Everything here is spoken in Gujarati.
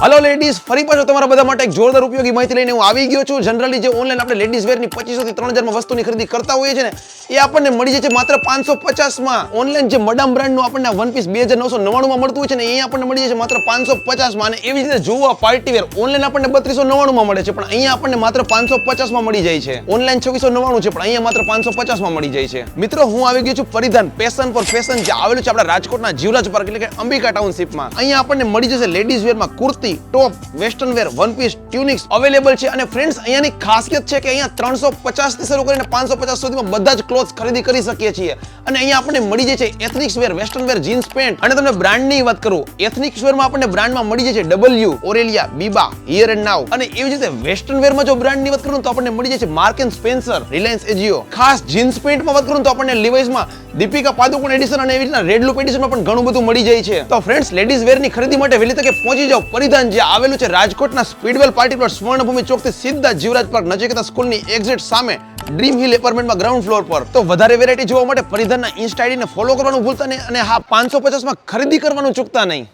हेलो लेडीज फरी पाछो તમારા બધા માટે એક જોરદાર ઉપયોગી માહિતી લઈને હું આવી ગયો છું। જનરલી જે ઓનલાઈન આપણે લેડીઝ વેર ની 2500 થી 3000 માં વસ્તુની ખરીદી કરતા હોઈએ છે ને એ આપણને મળી જાય છે માત્ર 550 માં। ઓનલાઈન જે મડમ બ્રાન્ડ નું આપણને વન પીસ 2999 માં મળતું હોય છે ને એ આપણને મળી જાય છે માત્ર 550 માં। અને એવી જ રીતે જોવા પાર્ટી વેર ઓનલાઈન આપણને 3299 માં મળે છે પણ અહીંયા આપણને માત્ર 550 માં મળી જાય છે। ઓનલાઈન 2699 છે પણ અહીંયા માત્ર 550 માં મળી જાય છે। મિત્રો હું આવી ગયો છું પરિધાન પેશન ફોર ફેશન જે આવેલું છે આપણા રાજકોટના જીવરાજ પાર્ક એટલે કે અંબિકા ટાઉનશીપ માં। અહીંયા આપણને મળી જશે લેડીઝ વેર માં kurti, top, western wear, one piece, tunics available છે। અને ફ્રેન્ડ્સ અહીંયાની ખાસિયત છે કે અહીંયા 350 થી શરૂ કરીને 550 સુધીમાં બધા જ ક્લોથ્સ ખરીદી કરી શકીએ છીએ। અને અહીંયા આપણને મળી જાય છે એથનિક્સ વેર, વેસ્ટર્ન વેર, જીન્સ પેન્ટ। અને તમને બ્રાન્ડની વાત કરું, એથનિક્સ વેરમાં આપણને બ્રાન્ડમાં મળી જાય છે W, Aurelia, Biba, Here and Now. અને એવી જ રીતે વેસ્ટર્ન વેરમાં જો બ્રાન્ડની વાત કરું તો આપણને મળી જાય છે માર્ક એન્ડ સ્પેન્સર, રિલાયન્સ એજીઓ। ખાસ જીન્સ પેન્ટમાં વાત કરું તો આપણને લિવાઇસમાં દીપિકા પાદુકોણ એડિશન અને એવી રીતના રેડ લૂપ એડિશનમાં પણ ઘણું બધું મળી જાય છે। તો ફ્રેન્ડ્સ લેડીઝ વેરની ખરીદી માટે વહેલી તકે પહોંચી જાઓ પરિધાન જે આવેલું છે રાજકોટના સ્પીડવેલ પાર્ટી પ્લોટ સ્વર્ણભૂમિ ચોકથી સીધા જીવરાજ પાર્ક નજીકના સ્કૂલની એક્ઝેક્ટ સામે ડ્રીમ હિલ એપાર્ટમેન્ટમાં ગ્રાઉન્ડ ફ્લોર પર। તો વધારે વેરાયટી જોવા માટે પરિધાનના ઇન્સ્ટા આઈડીને ફોલો કરવાનું ભૂલતા નહીં અને હા 550 માં ખરીદી કરવાનું ચૂકતા નહીં।